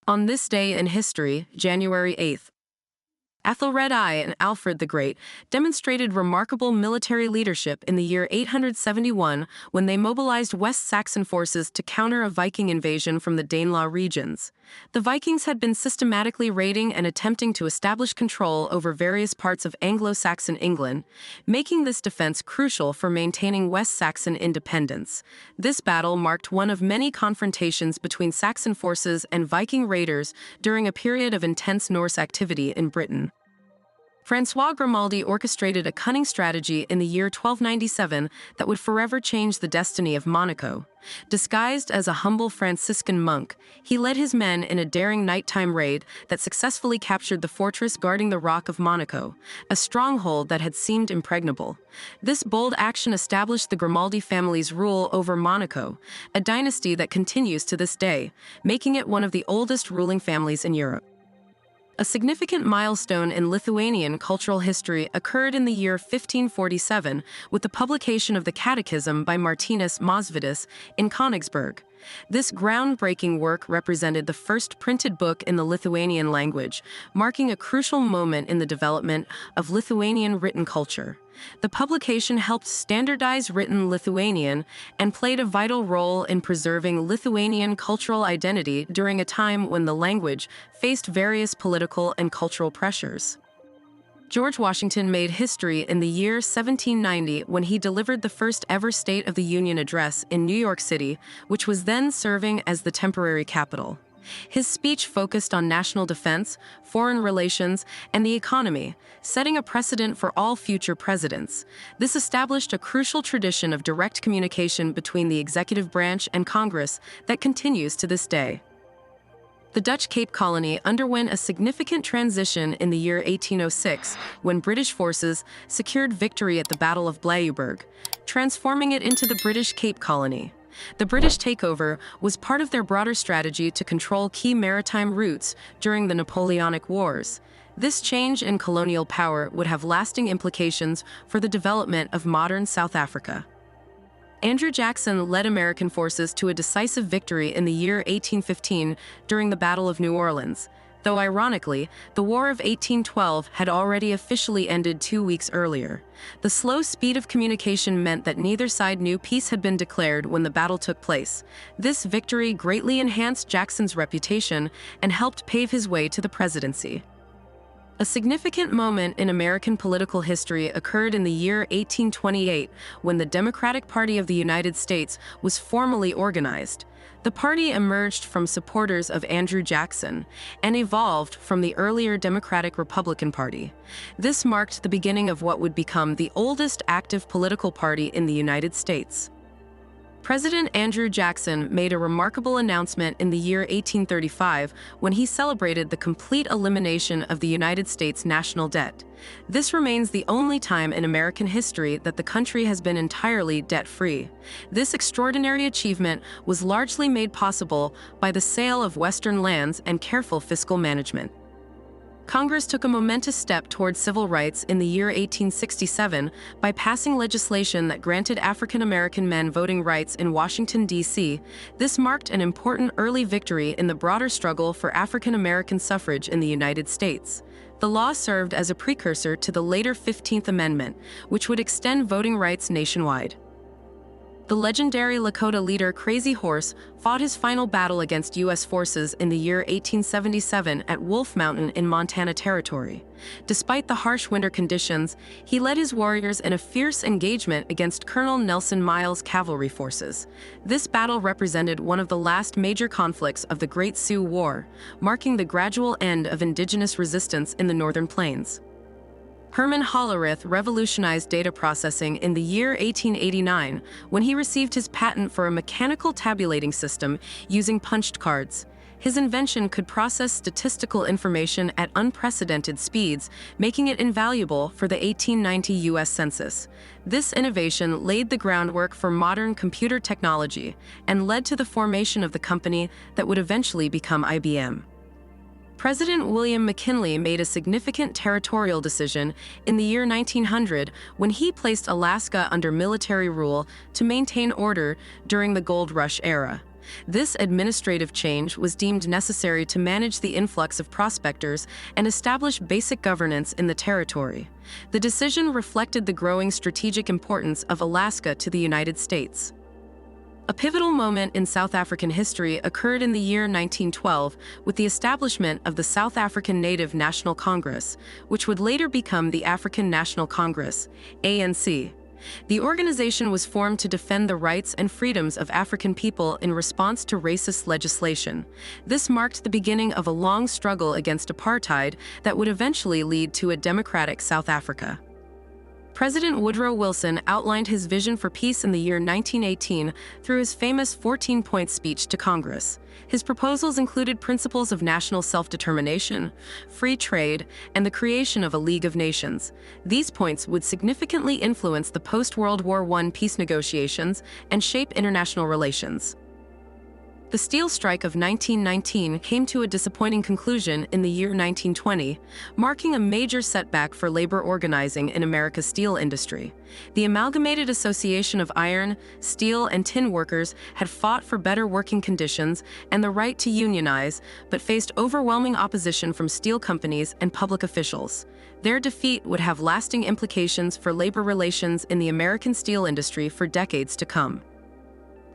On this day in history, January 8th, Æthelred I and Alfred the Great demonstrated remarkable military leadership in the year 871 when they mobilized West Saxon forces to counter a Viking invasion from the Danelaw regions. The Vikings had been systematically raiding and attempting to establish control over various parts of Anglo-Saxon England, making this defense crucial for maintaining West Saxon independence. This battle marked one of many confrontations between Saxon forces and Viking raiders during a period of intense Norse activity in Britain. François Grimaldi orchestrated a cunning strategy in the year 1297 that would forever change the destiny of Monaco. Disguised as a humble Franciscan monk, he led his men in a daring nighttime raid that successfully captured the fortress guarding the Rock of Monaco, a stronghold that had seemed impregnable. This bold action established the Grimaldi family's rule over Monaco, a dynasty that continues to this day, making it one of the oldest ruling families in Europe. A significant milestone in Lithuanian cultural history occurred in the year 1547 with the publication of the Catechism by Martynas Mažvydas in Königsberg. This groundbreaking work represented the first printed book in the Lithuanian language, marking a crucial moment in the development of Lithuanian written culture. The publication helped standardize written Lithuanian and played a vital role in preserving Lithuanian cultural identity during a time when the language faced various political and cultural pressures. George Washington made history in the year 1790 when he delivered the first ever State of the Union address in New York City, which was then serving as the temporary capital. His speech focused on national defense, foreign relations, and the economy, setting a precedent for all future presidents. This established a crucial tradition of direct communication between the executive branch and Congress that continues to this day. The Dutch Cape Colony underwent a significant transition in the year 1806 when British forces secured victory at the Battle of Blauberg, transforming it into the British Cape Colony. The British takeover was part of their broader strategy to control key maritime routes during the Napoleonic Wars. This change in colonial power would have lasting implications for the development of modern South Africa. Andrew Jackson led American forces to a decisive victory in the year 1815 during the Battle of New Orleans, though ironically, the War of 1812 had already officially ended 2 weeks earlier. The slow speed of communication meant that neither side knew peace had been declared when the battle took place. This victory greatly enhanced Jackson's reputation and helped pave his way to the presidency. A significant moment in American political history occurred in the year 1828 when the Democratic Party of the United States was formally organized. The party emerged from supporters of Andrew Jackson and evolved from the earlier Democratic Republican Party. This marked the beginning of what would become the oldest active political party in the United States. President Andrew Jackson made a remarkable announcement in the year 1835 when he celebrated the complete elimination of the United States national debt. This remains the only time in American history that the country has been entirely debt-free. This extraordinary achievement was largely made possible by the sale of Western lands and careful fiscal management. Congress took a momentous step toward civil rights in the year 1867 by passing legislation that granted African American men voting rights in Washington, D.C. This marked an important early victory in the broader struggle for African American suffrage in the United States. The law served as a precursor to the later 15th Amendment, which would extend voting rights nationwide. The legendary Lakota leader Crazy Horse fought his final battle against U.S. forces in the year 1877 at Wolf Mountain in Montana Territory. Despite the harsh winter conditions, he led his warriors in a fierce engagement against Colonel Nelson Miles' cavalry forces. This battle represented one of the last major conflicts of the Great Sioux War, marking the gradual end of indigenous resistance in the Northern Plains. Herman Hollerith revolutionized data processing in the year 1889 when he received his patent for a mechanical tabulating system using punched cards. His invention could process statistical information at unprecedented speeds, making it invaluable for the 1890 U.S. Census. This innovation laid the groundwork for modern computer technology and led to the formation of the company that would eventually become IBM. President William McKinley made a significant territorial decision in the year 1900 when he placed Alaska under military rule to maintain order during the Gold Rush era. This administrative change was deemed necessary to manage the influx of prospectors and establish basic governance in the territory. The decision reflected the growing strategic importance of Alaska to the United States. A pivotal moment in South African history occurred in the year 1912 with the establishment of the South African Native National Congress, which would later become the African National Congress, ANC. The organization was formed to defend the rights and freedoms of African people in response to racist legislation. This marked the beginning of a long struggle against apartheid that would eventually lead to a democratic South Africa. President Woodrow Wilson outlined his vision for peace in the year 1918 through his famous 14-point speech to Congress. His proposals included principles of national self-determination, free trade, and the creation of a League of Nations. These points would significantly influence the post-World War I peace negotiations and shape international relations. The steel strike of 1919 came to a disappointing conclusion in the year 1920, marking a major setback for labor organizing in America's steel industry. The Amalgamated Association of Iron, Steel, and Tin Workers had fought for better working conditions and the right to unionize, but faced overwhelming opposition from steel companies and public officials. Their defeat would have lasting implications for labor relations in the American steel industry for decades to come.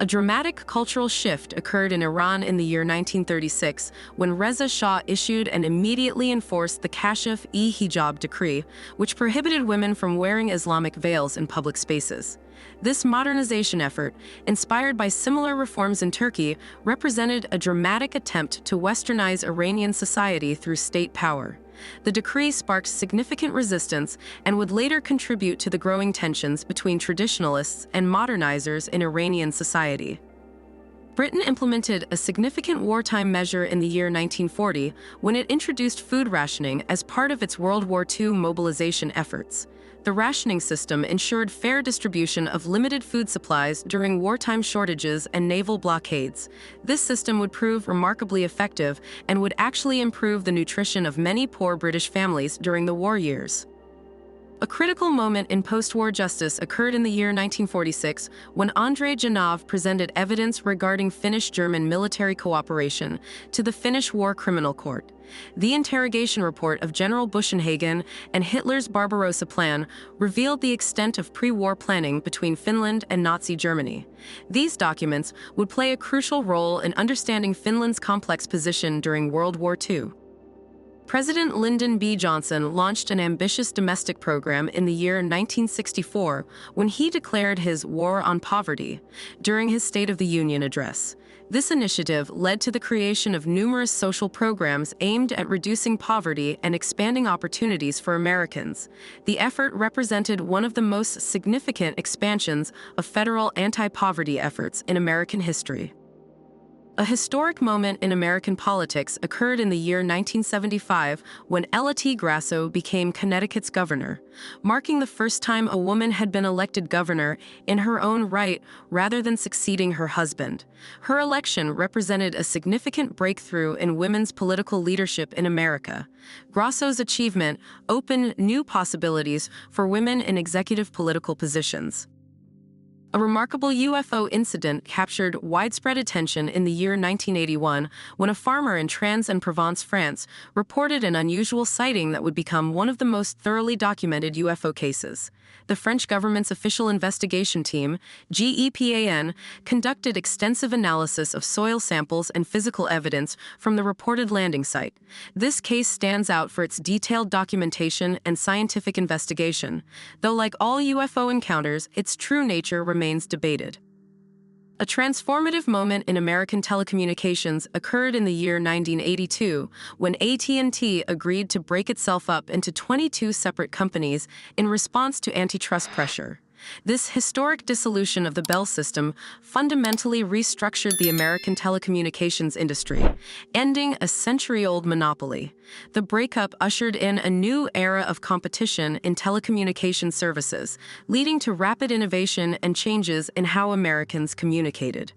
A dramatic cultural shift occurred in Iran in the year 1936 when Reza Shah issued and immediately enforced the Kashif-e-Hijab decree, which prohibited women from wearing Islamic veils in public spaces. This modernization effort, inspired by similar reforms in Turkey, represented a dramatic attempt to westernize Iranian society through state power. The decree sparked significant resistance and would later contribute to the growing tensions between traditionalists and modernizers in Iranian society. Britain implemented a significant wartime measure in the year 1940 when it introduced food rationing as part of its World War II mobilization efforts. The rationing system ensured fair distribution of limited food supplies during wartime shortages and naval blockades. This system would prove remarkably effective and would actually improve the nutrition of many poor British families during the war years. A critical moment in post-war justice occurred in the year 1946 when Andrei Janov presented evidence regarding Finnish-German military cooperation to the Finnish War Criminal Court. The interrogation report of General Buschenhagen and Hitler's Barbarossa Plan revealed the extent of pre-war planning between Finland and Nazi Germany. These documents would play a crucial role in understanding Finland's complex position during World War II. President Lyndon B. Johnson launched an ambitious domestic program in the year 1964 when he declared his War on Poverty during his State of the Union address. This initiative led to the creation of numerous social programs aimed at reducing poverty and expanding opportunities for Americans. The effort represented one of the most significant expansions of federal anti-poverty efforts in American history. A historic moment in American politics occurred in the year 1975 when Ella T. Grasso became Connecticut's governor, marking the first time a woman had been elected governor in her own right rather than succeeding her husband. Her election represented a significant breakthrough in women's political leadership in America. Grasso's achievement opened new possibilities for women in executive political positions. A remarkable UFO incident captured widespread attention in the year 1981 when a farmer in Trans-en-Provence, France, reported an unusual sighting that would become one of the most thoroughly documented UFO cases. The French government's official investigation team, GEPAN, conducted extensive analysis of soil samples and physical evidence from the reported landing site. This case stands out for its detailed documentation and scientific investigation, though like all UFO encounters, its true nature remains debated. A transformative moment in American telecommunications occurred in the year 1982 when AT&T agreed to break itself up into 22 separate companies in response to antitrust pressure. This historic dissolution of the Bell system fundamentally restructured the American telecommunications industry, ending a century-old monopoly. The breakup ushered in a new era of competition in telecommunications services, leading to rapid innovation and changes in how Americans communicated.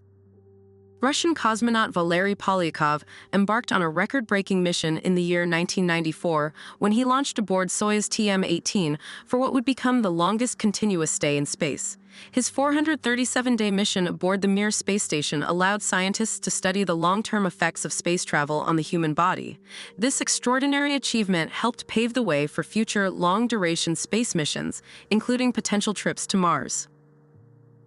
Russian cosmonaut Valery Polyakov embarked on a record-breaking mission in the year 1994 when he launched aboard Soyuz TM-18 for what would become the longest continuous stay in space. His 437-day mission aboard the Mir space station allowed scientists to study the long-term effects of space travel on the human body. This extraordinary achievement helped pave the way for future long-duration space missions, including potential trips to Mars.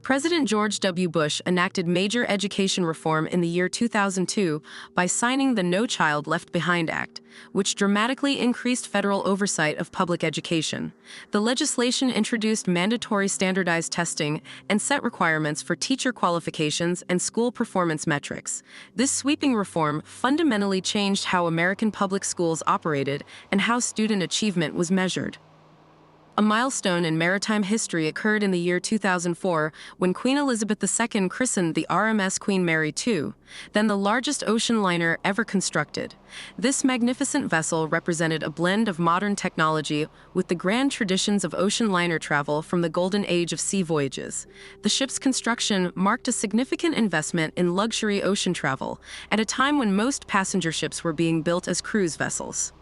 President George W. Bush enacted major education reform in the year 2002 by signing the No Child Left Behind Act, which dramatically increased federal oversight of public education. The legislation introduced mandatory standardized testing and set requirements for teacher qualifications and school performance metrics. This sweeping reform fundamentally changed how American public schools operated and how student achievement was measured. A milestone in maritime history occurred in the year 2004 when Queen Elizabeth II christened the RMS Queen Mary II, then the largest ocean liner ever constructed. This magnificent vessel represented a blend of modern technology with the grand traditions of ocean liner travel from the golden age of sea voyages. The ship's construction marked a significant investment in luxury ocean travel at a time when most passenger ships were being built as cruise vessels.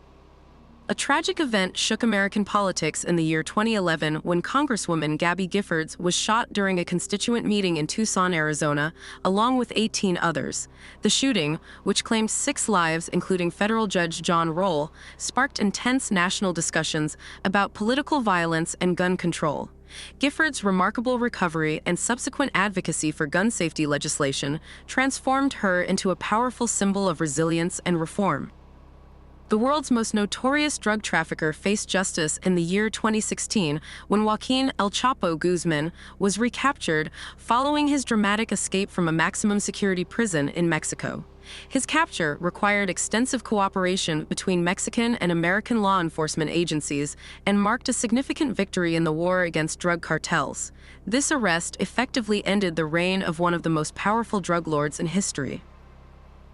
A tragic event shook American politics in the year 2011 when Congresswoman Gabby Giffords was shot during a constituent meeting in Tucson, Arizona, along with 18 others. The shooting, which claimed 6 lives, including federal judge John Roll, sparked intense national discussions about political violence and gun control. Giffords' remarkable recovery and subsequent advocacy for gun safety legislation transformed her into a powerful symbol of resilience and reform. The world's most notorious drug trafficker faced justice in the year 2016 when Joaquin El Chapo Guzman was recaptured following his dramatic escape from a maximum security prison in Mexico. His capture required extensive cooperation between Mexican and American law enforcement agencies and marked a significant victory in the war against drug cartels. This arrest effectively ended the reign of one of the most powerful drug lords in history.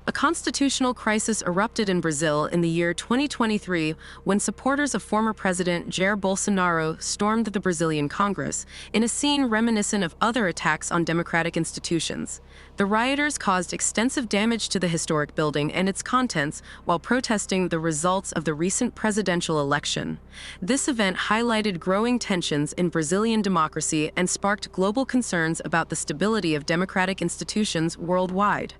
A constitutional crisis erupted in Brazil in the year 2023 when supporters of former President Jair Bolsonaro stormed the Brazilian Congress in a scene reminiscent of other attacks on democratic institutions. The rioters caused extensive damage to the historic building and its contents while protesting the results of the recent presidential election. This event highlighted growing tensions in Brazilian democracy and sparked global concerns about the stability of democratic institutions worldwide.